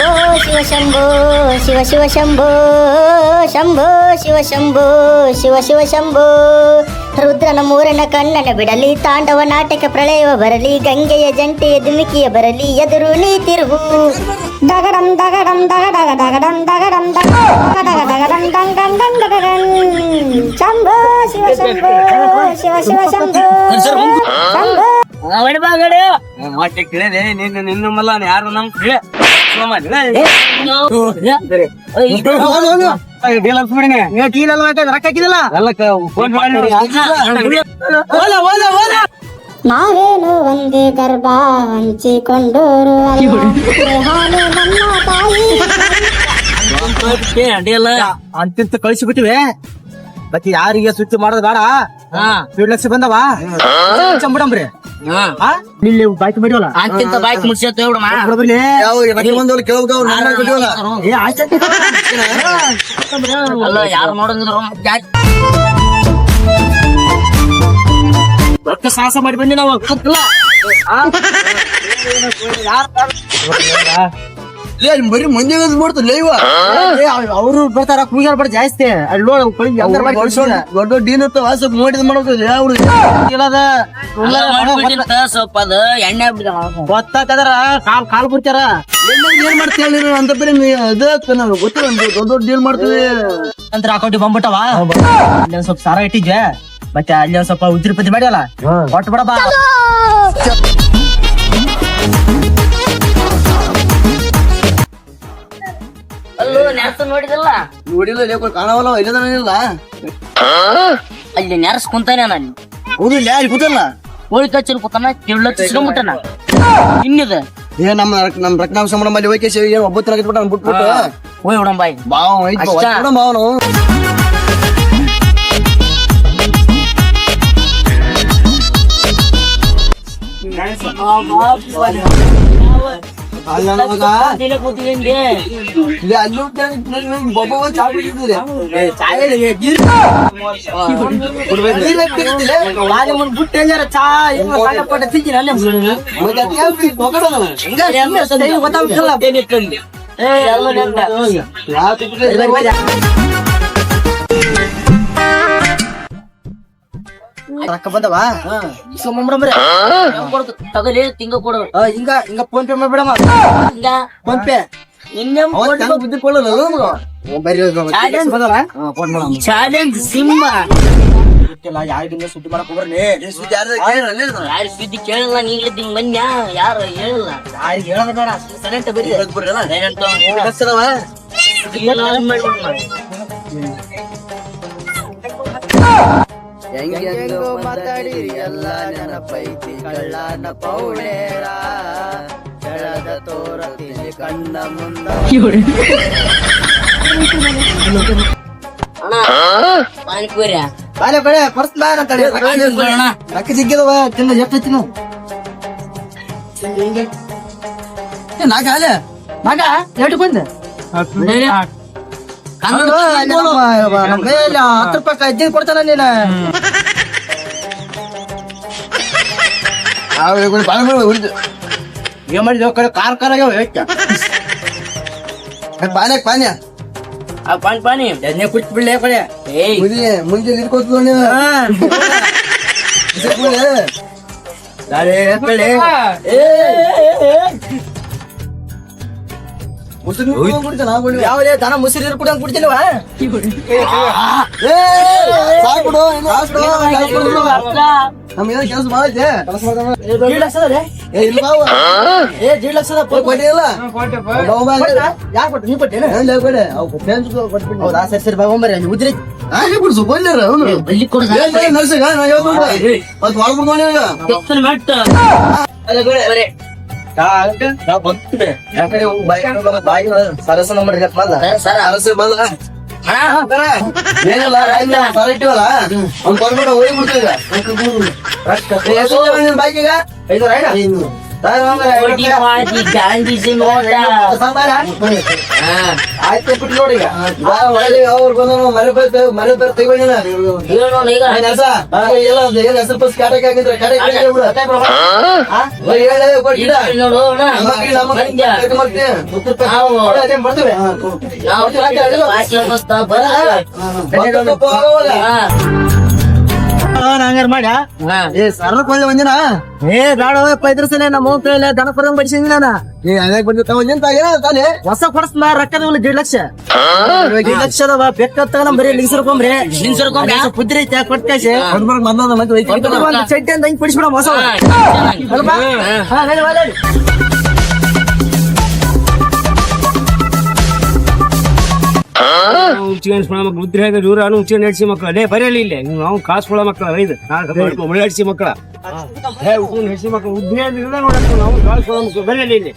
ಓ ಶಿವ ಶಂಭೋ ಶಿವ ಶಿವ ಶಂಭೋ ಶಂಭೋ ಶಿವ ಶಂಭೋ ಶಿವ ಶಿವ ಶಂಭೋ ರುದ್ರನ ಮೂರನ ಕಣ್ಣನ ಬಿಡಲಿ ತಾಂಡವ ನಾಟಕ ಪ್ರಳಯವ ಬರಲಿ ಗಂಗೆಯ ಜಂಟೆಯ ಧುಮಿಕಿಯ ಬರಲಿ ಎದುರು ನೀ ತಿರುಗು ದಗಡಂ ದಗಡಂ ದಗಡಗ ದಗಡಂ ದಗಡಂ ದಗಡಗಡಗಡಂ ದಂಗಂ ದಂಗಡಗಂ ಶಂಭೋ ಶಿವ ಶಂಭೋ ಶಿವ ಶಿವ ಶಂಭೋ ಶಂಭೋ ನಿನ್ನಲ್ಲ ಯಾರು ನಮ್ ನಾವೇನು ಒಂದೇ ಗರ್ಭ ಹಂಚಿಕೊಂಡೋರು ಹಾಲು ನಮ್ಮ ತಾಯಿ ಅಡ್ಡಿಯಲ್ಲ ಅಂತಿಂತ ಕಳಿಸಿಬಿಟ್ಟಿವೆ ಮತ್ತೆ ಯಾರಿಗೆ ಸುತ್ತಿ ಮಾಡೋದು ಬೇಡ 2 ಲಕ್ಷ ಬಂದವ ಚಂಬಿಡಂಬ್ರಿ ಇಲ್ಲಿ ಬಾಯ್ಕ್ ಮಾಡಿವಲ್ಲ ಅಂತಿಂತ ಬಾಯ್ಕ್ ಮುಡ್ಸತ್ತ ಅಲ್ಲ ಯಾರು ನೋಡಿದ್ರು ರೊಕ್ಕ ಸಾಹಸ ಮಾಡಿ ಬನ್ನಿ ನಾವು ಬರೀ ಮಂದಿ ಮಾಡ್ತಾರೆ ಅವರು ಬರ್ತಾರ ಕೂಗಾರ ಬಡ ಜಾಸ್ತಿ ಅಲ್ಲಿ ದೊಡ್ಡ ಡೀನ್ ಇರ್ತಾವ ಸ್ವಲ್ಪ ನೋಡಿದ್ ಮಾಡ್ಬೇಕು ಅವ್ರು ಸ್ವಲ್ಪ ಅದು ಎಣ್ಣೆ ಗೊತ್ತಾಕದ್ರ ಕಾಲ್ ಬಿಡ್ತಾರ ಏನ್ ಮಾಡ್ತೀವಿ ನೀನು ಅಂತ ಬೇರೆ ಗೊತ್ತಿಲ್ಲ ದೊಡ್ಡ ಡೀಲ್ ಮಾಡ್ತೀವಿ ಅಂತ ಅಕೌಂಟಿಗೆ ಬಂದ್ಬಿಟ್ಟವ ಅಲ್ಲಿ ಒಂದ್ ಸ್ವಲ್ಪ ಸಾರ ಇಟ್ಟಿದ್ವಿ ಮತ್ತೆ ಅಲ್ಲಿ ಒಂದ್ ಸ್ವಲ್ಪ ಉದ್ರಿಪತಿ ಮಾಡಿವಲ್ಲ ಕೊಟ್ಟು ಬಿಡಪ್ಪ ಅಲ್ಲೂ ನೆರ್ಸ್ ನೋಡಿದಲ್ಲ ನೋಡಿಲ್ಲ ಕಾಣವಲ್ಲ ಇಲ್ಲ ಅಲ್ಲಿ ನೆರ್ಸ್ ಕುಂತಾನೆ ನಾನು ಹೌದು ಇಲ್ಲ ಅಲ್ಲಿ ಕೂತಲ್ಲ ಕೋಳಿ ಕಚ್ಚಲ್ ಕೂತಾನ ತಿಳ್ಕೊಂಬಿಟ್ಟನ ಇನ್ನಿದ ನಮ್ ರತ್ನಾಂಶ ಸಂಬಳ ಮಾಡಿ ಹೋಗಿ ಏನ್ ಒಬ್ಬತ್ತು ಬಿಟ್ಬಿಟ್ಟು ಹೋಯ್ ಹುಡಂಬಾಯಿ ಭಾವನು ರೊಕ್ಕ ಬಂದವ ತಗಲಿ ತಿಂಗ ಕೊಡು ಹಿಂಗ ಹಿಂಗ ಫೋನ್ ಪೇ ಮಾಡ್ಬಿಡಮ್ಮ ಹಿಂಗ ಫೋನ್ ಪೇ ಬುದ್ಧಿ ಕೊಡಲ್ಲ ಚಾಲೆಂಜ್ ಸಿಂಹ ಯಾರಿಗಿಂದ ಸುದ್ದಿ ಮಾಡಕ್ ಹೋಗ್ರಿ ಯಾರು ಸುದ್ದಿ ಕೇಳಲ್ಲ ನೀಗ್ಲಿ ತಿಂಗ್ ಬನ್ಯ ಯಾರು ಹೇಳಿಲ್ಲ ಯಾರಿಗೆ ಹೇಳೋದ ಬೇಡ ಸೈಲೆಂಟ್ ಬರ್ರಿ ಹೆಂಗೆಂಗೋ ಮಾತಾಡಿರಿ ಎಲ್ಲ ನೆನಪೈತಿ ಕಳ್ಳನ ಪೌಳೇರ ಕೆಳದ ತೋರತಿಲಿ ಕಣ್ಣ ಮುಂದ ಪಾನಿಪುರಿ ಬಾಲೆ ಕಡೆ ಪರ್ಸ್ ಬ್ಯಾನ್ ಅಂತ ರೊಕ್ಕ ಸಿಕ್ಕಿದವ ತಿನ್ನ ಎಷ್ಟು ತಿನ್ನು ನಾಗ ಅಲೆ ಮಗ ಎಷ್ಟು ಬಂದೆ 10 ರೂಪಾಯಿ ಇದ್ದೀನಿ ಕೊಡ್ತಾನ ನೀನ ಏನ್ ಮಾಡಿದ ಕಡೆ ಕಾರ್ ಆಗ್ಯಾವ ಪಾನ್ಯ ಪಾನ್ಯ ಪಾನಿ ಪಾನಿ ಎಣ್ಣೆ ಕುಟ್ ಬಿಡ್ಲೆ ಕಡೆ ಮುಂಜೆ ಇಟ್ಕೊತ ನೀವು ಯಾವಲೇ ದನ ಮುಸಿರಿ ಕುಡಿಯಂಗ್ ಕುಡ್ತಿಲ್ವ ನಮ್ಗೆ ಕೆಲಸ ಮಾಡಿದ್ದೆ ಯಾಕೆ ಕೊಟ್ಟು ನೀ ಕೊಟ್ಟೇನ ಹೌದಾ ಸರಿ ಸರಿ ಬಾಬಂಬರಿ ಅಲ್ಲಿ ಉದ್ರಿ ಬಲ್ಲಿ ಕೊಡು ಸರಸ ನಂಬರ್ ಸರಸ ಬಂದ ಏನಿಲ್ಲ ಇಟ್ಟಿವಲ್ಲ ಅವ್ನು ಕೊಡ್ಬಿಟ್ಟು ಹೋಗಿ ಬಿಡ್ತೀವಿ ಬೈಕಿಗ 5 ಒಡಿ ಮಾಡಿ ಗಾಂಧೀಜಿ ನೋಡ ಆಯ್ತು ಬಿಟ್ಟು ನೋಡಿ ಈಗ ಒಳಗೆ ಅವ್ರು ಬಂದು ಮನೆ ಬೇರೆ ತೆಗೋಣ ಹೇಳೋಣ ಈಗ ಎಲ್ಲ ಹೆಸರು ಪಸ್ ಕಾಟಕ್ ಆಗಿದ್ರೆ ನೋಡೋಣ ಹಂಗಾರ ಮಾಡ್ಯಾ ಸರ್ಲಕ್ ಒಳ್ಳೆ ಒಂದಿನ ಏ ಬೇಡ ಇದ್ರ ಸಲ ನಮ್ಮ ಕೈಲ ದನ ಪರಂಗ್ ಬಡಿಸಿದ್ನಿ ನಾನು ಅದಾಗ ಬಂದಿರ್ತಾವ ಒಂದಿನ ತಾನೆ ಹೊಸ ಕೊಡಸ್ನ ರೊಕ್ಕದ 1.5 ಲಕ್ಷ 1.5 ಲಕ್ಷದ ಬೆಕ್ಕತ್ತ ನಮ್ ಬರೀ ಲಿಂಗ್ಸರ್ಕೊಂಬ್ರಿ ಕುದ್ರಿ ಐತೆ ಕೊಟ್ಟ ಕಾಸೆ ಒಂದು ಚಡ್ಡಿ ಅಂತ ಹಿಂಗ್ ಬಿಡಿಸ್ಬಿಡ ಹೊಸ ಉದ್ರಿ ದೂರ ಉಚ್ಚ ನಡೆಸಿ ಮಕ್ಕಳ ಅದೇ ಬರೆಯಲಿ ಇಲ್ಲ ನಾವು ಕಾಸ್ಕೊಳ ಮಕ್ಕಳ ಇದು ನಡೆಸಿ ಮಕ್ಕಳ ನಡೆಸಿ ಮಕ್ಕಳು ಉದ್ರಿ ನೋಡಕ್ ನಾವು ಕಾಸ್ಕೊಳ ಮಕ್ಕಳು ಬರೆಯಲಿ ಇಲ್ಲಿ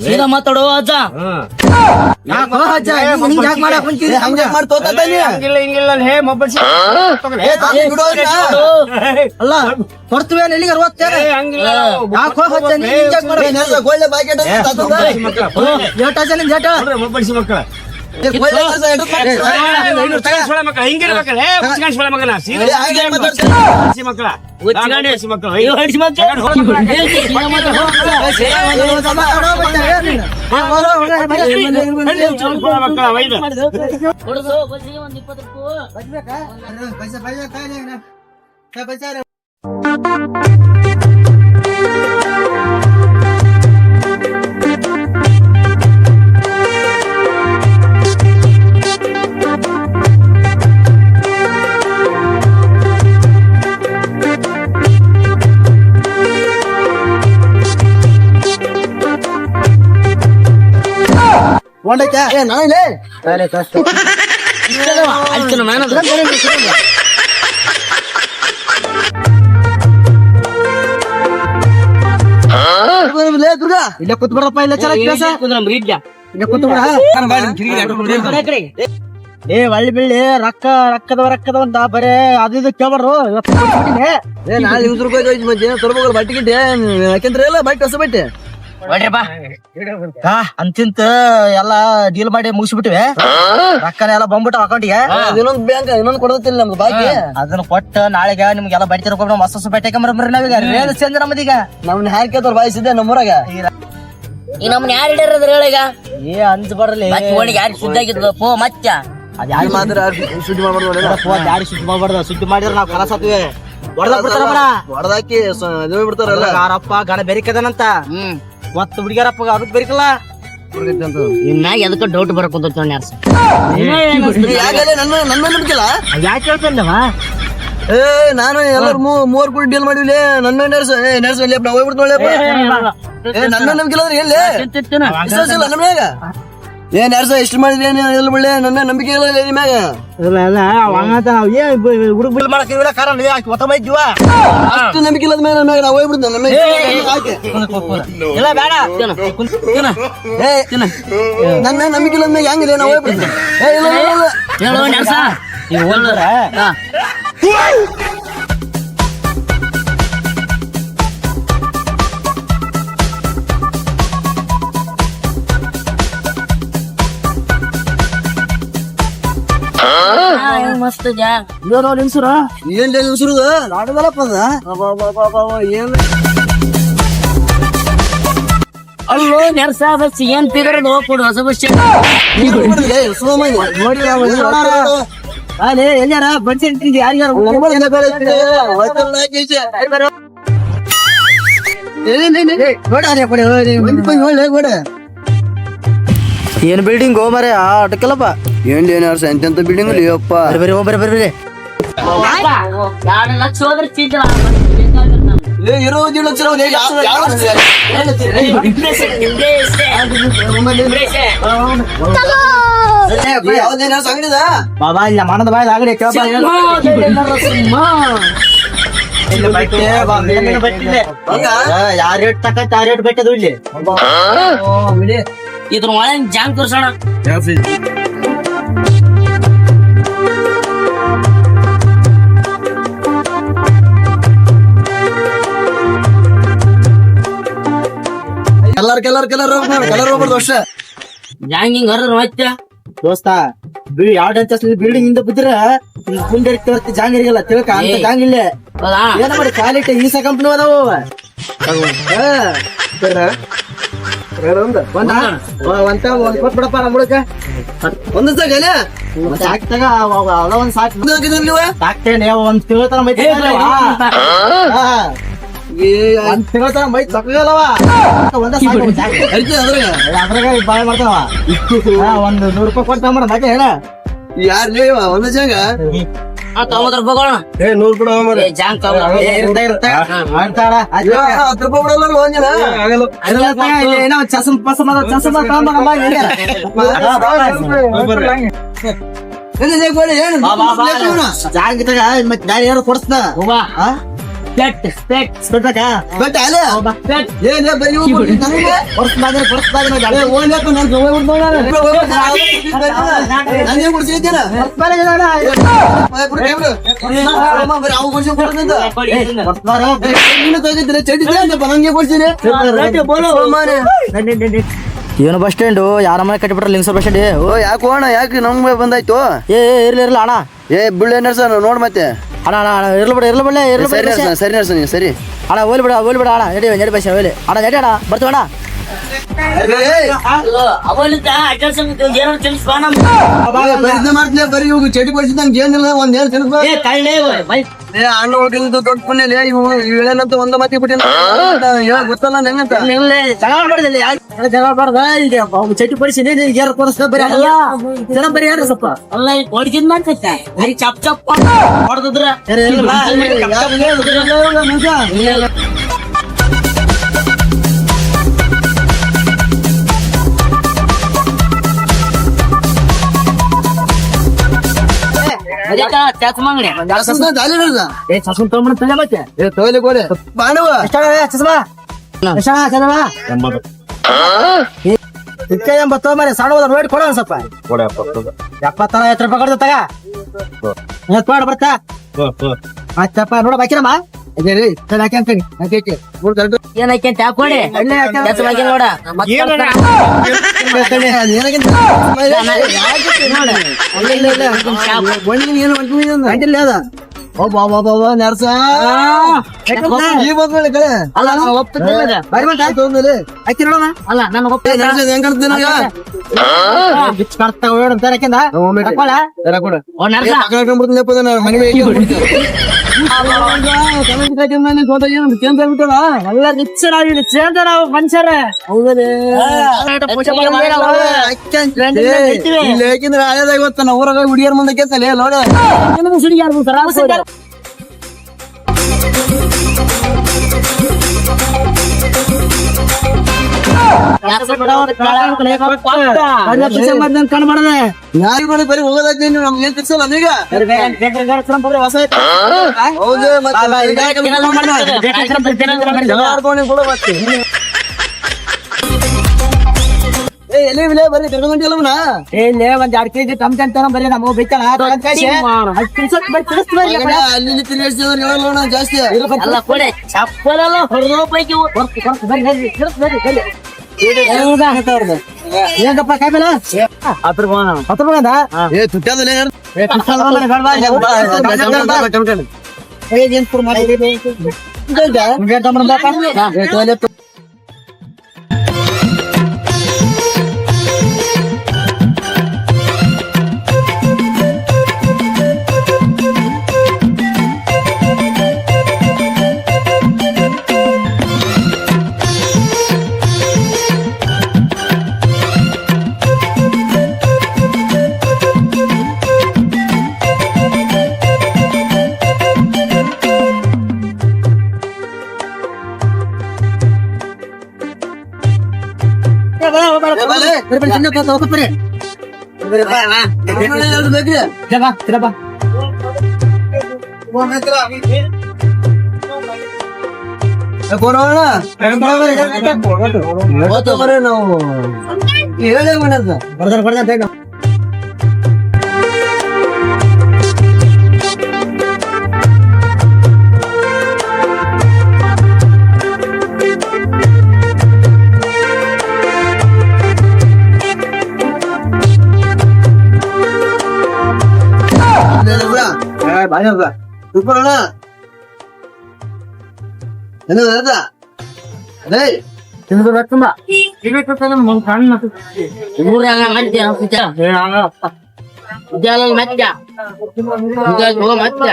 ಸೀದಾ ಮಾತಾಡೋ ಅಜ್ಜ ಹಂಗಿಲ್ಲ ಹಿಂಗಿಲ್ಲ ಹೇ ಮೊಬೈಲ್ ಅಲ್ಲ ಕೊಡ್ತೀವಿ ಎಲ್ಲಿಗೆ ಹಂಗಿಲ್ಲ ಮೊಬೈಲ್ ಮಕ್ಕಳ ಕೊಡ್ಸು ಬಸ್ಸಿಗೆ ಒಂದ್ 20 ರೂಪಾಯಿ ಒಂಡಕ್ಕೆ ನಾನಿಲ್ಲ ಅಲ್ಚನ ನಾನು ದುರ್ಗಾ ಇಲ್ಲ ಕೂತ್ ಬಿಡಪ್ಪ ಇಲ್ಲ ಚಲ ಕೆಲಸ ಇಲ್ಲ ಕೂತ್ ಬಿಡ ಏ ಒಳ್ಳೆ ಬೆಳ್ಳಿ ರೊಕ್ಕದ ಅಂತ ಬರೇ ಅದು ಇದು ಕೇಳ್ಬಾರ್ದು ನಾಳೆ 20 ರೂಪಾಯಿ ಮಧ್ಯೆ ತರಬೇಕು ಬಟ್ಟೆ ಗಿಟ್ಟೆ ಯಾಕೆಂದ್ರೆ ಎಲ್ಲ ಬಟ್ಟೆ ಹೊಸ ಬಟ್ಟೆ ಅಂತಿಂತ ಎಲ್ಲಾ ಡೀಲ್ ಮಾಡಿ ಮುಗಿಸ್ಬಿಟ್ಟಿವೆ ರೊಕ್ಕನ ಎಲ್ಲ ಬಂದ್ಬಿಟ್ಟು ಅಕೌಂಟಿಗೆ ಇನ್ನೊಂದು ಬ್ಯಾಂಕ್ ಇನ್ನೊಂದು ಕೊಡೋದಿಲ್ಲ ನಮ್ದು ಬಾಕಿ ಅದನ್ನ ಕೊಟ್ಟು ನಾಳೆಗೆ ನಿಮ್ಗೆಲ್ಲ ಬಡ್ತಿ ರೊಕ್ಕ ಹೊಸ ಬಟ್ಟೆ ಕಂಬರ್ರಿ ನಾವೀಗ ರೇಲ್ ಚೇಂಜ್ ನಮ್ಮದೀಗ ನಮ್ನ ಹಾಕೇತವ್ರ ಬಾಯಿಸಿದ್ದೆ ನಮ್ಮೂರಾಗ ಈಗ ನಮ್ಮನ್ನ ಯಾರು ಹಿಡಿಯದ್ರ ಹೇಳೀಗ ಏ ಅಂಜ್ ಬರ್ಲಿ ಓಣಿಗೆ ಯಾರು ಸುದ್ದಾಗಿದ್ಲು ಪೋ ಮತ್ಯ ಅದ್ ಯಾರು ಮಾತ್ರ ಸುದ್ದಿ ಮಾಡ್ಬಾರ್ದು ಯಾರು ಸುದ್ದಿ ಮಾಡ್ಬಾರ್ದು ಸುದ್ದಿ ಮಾಡಿದ್ರೆ ನಾವ್ ಕಲಸ ಹತ್ವಿ ಹೊಡೆದ ಬಿಡ್ತಾರ ಹೊಡೆದಾಕಿ ಬಿಡ್ತಾರಲ್ಲ ಯಾರಪ್ಪ ಗಣ ಬೆರಿಕದನಂತ ಮತ್ತ ಹುಡುಗಿಯರಪ್ಪ ಅದಕ್ ಬೆರಿಕಲ್ಲ ಇನ್ನಾಗ ಎದಕ್ಕ ಡೌಟ್ ಬರಕೊಂತ ನನ್ನ ನಂಬಿಕಿಲ್ಲ ಯಾಕೆ ಹೇಳ್ತೇನವ ಏ ನಾನು ಎಲ್ಲರೂ ಮೂವರ್ ಕೂಡ ಡೀಲ್ ಮಾಡಿವ್ಲಿ ನನ್ನ ನಡೆಸಲಿ ನಾವು ಹೋಗ್ಬಿಡ್ತು ನನ್ನ ನಂಬಿಕಿಲ್ಲ ಅಂದ್ರೆ ಎಲ್ಲಿ ವಿಶ್ವಾಸ ಇಲ್ಲ ನಮ್ಮ ಮ್ಯಾಗ ಏನ್ ಎರಡ್ ಎಷ್ಟು ಮಾಡಿದ್ರಿ ಎಲ್ಲ ಬಿಡ್ಲೆ ನನ್ನ ನಂಬಿಕೆ ಇಲ್ಲ ನಿಮ್ ಮ್ಯಾಗ ಹುಡುಗ ಬಿಲ್ ಮಾಡಕ್ ಕಾರಣ ಹೊತ್ತ ಬೈದ್ವ ಅಷ್ಟು ನಂಬಿಕೆ ಇಲ್ಲದ ಮೇಲೆ ಮ್ಯಾಗ ನಾವು ಹೋಗ್ಬಿಡ್ತು ನಮ್ಮ ಇಲ್ಲ ಬೇಡ ನನ್ನ ನಂಬಿಕೆ ಇಲ್ಲದ ಮ್ಯಾಗ ಹೆಂಗಿದೆ ನಾವು ಹೋಗ್ಬಿಡ್ತು ಹೇಳೋ ನೆನ್ಸ ಮಸ್ತ್ ಜಾ ನಿನ್ಸುರ ಏನ್ ಉಸಿರುದು ನಾಡದಲ್ಲಪ್ಪ ಏನ್ ಅಲ್ಲೋ ನೆರ್ಸ ಬಸ್ ಏನ್ ಪಿಗರ್ ಕೊಡು ಹೊಸ ಬಸ್ ಅಲ್ಲೇ ಎಲ್ಲಾರ ಬಡ್ಸಿ ಯಾರಿಗಾರ ಏನ್ ಬಿಲ್ಡಿಂಗ್ ಹೋಮರೆ ಅಟಕಲ್ಲಪ್ಪ ಏನ್ ಎಂತೆಂತ ಬಿಲ್ಡಿಂಗ್ ಅಪ್ಪ ಬರ್ರಿ ಬರ್ರಿ 2 ಲಕ್ಷ ಹೋದ್ರೆ ಚಿತ್ರ ಇರೋ 1 ಲಕ್ಷ ಯಾವ್ದೇನ ಸಂಗಡಿದ ಬಾಬಾ ಇಲ್ಲ ಮನದ ಬಾಯ್ ಆಗಲಿ ಯಾರ ರೇಟ್ ತಕ್ಕ ಆ ರೇಟ್ ಬೆಟ್ಟದು ಇಲ್ಲಿ ಇದ್ರ ಒಳಗೆ ಜಾಂಗ್ ತೋರ್ಸೋಣ ಕಲರ್ ಹೋಗ್ಬಾರ್ದು ಅಷ್ಟೇ. ಹ್ಯಾಂಗಿಂಗ್ ಹರ್ರ ಮತ್ತೆ ದೋಸ್ತ ಬಿಲ್ಡಿಂಗ್ ಇಂದ ಬಿದ್ರ ಮುಂದೆ ಜಾಂಗ್ ಇರಲ್ಲ ತಿಳ್ಕ ಅಂತ ಜಾಂಗ್ ಇಲ್ಲೇ ಹೌದಾ ಏನ ಮಾಡಿ ಕ್ವಾಲಿಟಿ ಈಸ ಕಂಪ್ನಿ ಅದಾವ ಒಂದ್ ಕೊಟ್ ಬಿಡಪ್ಪ ನಮ್ಮ ಹುಡುಗ ಒಂದ್ ಸಾಕಲ್ಲ ಸಾಕ್ತಾಗ ಅದ ಒಂದ್ ಸಾಕ್ ನೀವು ಸಾಕ್ತೇನೆ ಒಂದ್ ತಿಳ್ತಾನ ಮೈ ಒಂದ್ ತಿಳ್ತಾನ ಮೈ ತಗಲವ ಒಂದ ಸಾಕು ಅದ್ರಾಗ ಬಾಯ್ ಮಾಡ್ತಾವ ಒಂದ್ 100 ರೂಪಾಯಿ ಕೊಟ್ಟು ಮಾಡ ನಾಕೆ ಹೇಳ ಯಾರ್ ನೀವ ಒಂದ್ ಜಾಗ ತೊಂಬತ್ತು ರೂಪಾಯಿ ನೂರ್ ಬಿಡ ಜಾಂಗ್ ತಗೊಂಡ್ ಮಾಡ್ತಾಳ 10 ರೂಪಾಯಿ ಬಿಡಲ್ಲ ಒಂದ್ ಜನ ಏನೋ ಚಸಮ್ ಪಸಮ್ ಅದ ಚಸಮ್ ಜಾಗ ಮತ್ತೆ ಗಾಡಿ ಯಾರು ಕೊಡ್ಸ್ನ ಬಟ್ ಅಲ್ಲ ಏನ್ ಬರೀ ಏನು ಬಸ್ ಸ್ಟ್ಯಾಂಡ್ ಯಾರ ಮನೆ ಕಟ್ಟಿಬಿಟ್ರ ಲಿಂಗ್ಸರ್ ಬಸ್ ಸ್ಟ್ಯಾಂಡ್ ಓ ಯಾಕೆ ಹೋಣ ಯಾಕೆ ನಮ್ಗೆ ಬಂದಾಯ್ತು ಇರ್ಲಿ ಅಣ್ಣ ಬಿಳ್ಳೆ ನರ್ಸ ನೋಡ್ ಮತ್ತೆ ಅಣ್ಣ ಇರ್ಲಿ ಬಿಡ ಸರಿ ನರ್ಸ ನೀ ಸರಿ ಅಣ್ಣ ಹೋಗ್ಲಿ ಬಿಡ ಅಣ್ಣ ನಡಿ ಬಸ್ ಹೋಗ್ಲಿ ಅಣ್ಣ ನಡಿ ಅಣ್ಣ ಬರ್ತೀವಿ ಅಣ್ಣ ಅವಲಿಂದ ಅಡ್ರೆಸ್ ಏನೋ ತಿಳಿಸ್ಬಾ ಮಾಡ್ತಿಲ್ಲ ಬರೀ ಇವಾಗ ಚಟಿ ಕೊಡ್ಸಿದ್ ನಂಗೆ ಏನಿಲ್ಲ ಒಂದ್ ಏನ್ ತಿಳಿಸ್ಬಾ ಅಣ್ಣ ಹೋಗಿಲ್ದು ದೊಡ್ಡ ಪುಣ್ಯ ಇವೇನಂತ ಒಂದ ಮಾತಿ ಬಿಟ್ಟಿನ ಗೊತ್ತಲ್ಲ ನಂಗಂತ ಜಗಳ ಮಾಡ್ದ ಈಗ ಚಟಿ ಪಡಿಸಿ ಯಾರು ಕೊಡಿಸ್ತಾ ಬರೀ ಅಲ್ಲ ಜನ ಬರೀ ಯಾರು ಸ್ವಲ್ಪ ಅಲ್ಲ ಹೊಡಿಸಿದ್ ಮಾಡ್ತೈತೆ ಬರೀ ಚಪ್ ಚಪ್ ಹೊಡೆದ್ರ ಚಸ್ಮಂಗಡಿ ಸಸ್ಕೊಂಡ್ ತಗೊಂಡ್ ಮತ್ತೆ ತೋಲಿ ಕೋಲೆ ಬಾಣವ ಚಸ್ಮಾ ಎಂಬತ್ತು ಮರಿ ಸಣ್ಣ ನೋಡಿ ಕೊಡ ಸ್ವಲ್ಪ 70 ರೂಪಾಯಿ ಕೊಡ್ತ ತಗ ಬರ್ತಾ ಆಯ್ತಪ್ಪ ನೋಡ ಬಾಕಿರಮ್ಮ ಏನಕ್ಕೆ ಟ್ಯಾಪೋಡಿ ನೋಡ ನರ್ಸ ಅಲ್ಲ ನಾನು ಮನುಷ್ಯರ ಯಾಕೆಂದ್ರೆ ಹಳೇದಾಗ ಗೊತ್ತ ನಾವು ಊರಾಗ ಹುಡುಗಿಯರ್ ಮುಂದೆ ಕೇಳ್ತಲ್ಲ ನೋಡ ಯಾರಿಗೂ ಬರೀ ಹೋಗೋದಾಗ್ಲಿ ನೀವು ನಮ್ಗೆ ಏನ್ ತಿರ್ಸಲ್ಲ ನೀಗ ಹೌದು ಎಲ್ಲಿ ಬರೀ ತಿರ್ಗೊಂಡಿಲ್ಲವನ ಒಂದ್ 2 ಕೆಜಿ ಟಮಟನ್ ತರ ಬರೀ ನಮಗ್ ಬೇಕಲ್ಲ ಅಲ್ಲಿ ತಿರ್ಗಿಸಿದ್ರೆ ಹೇಳೋಣ ಜಾಸ್ತಿ ಅಲ್ಲ ಕೊಡೆ ಚಪ್ಪಲಲ್ಲ ಹೊರದೋ ಪೈಕಿ ಏನಪ್ಪ ಕಾಯಿಲ್ಲ ಏ ತುಟ್ಟಾದಲ್ಲ ನಾವು ಹೇಳೇ ಬರ್ದ ಬಾಯಿ ಅದ ತಿಳ್ಕೊಳ್ಳೋಣ ಏನು ಹೇಳ್ದ ಅದೇ ತಿಂದು ರಕ್ಕಮ್ಮ ಊರಾಗ ಮಧ್ಯ ಮಧ್ಯ ಮಧ್ಯ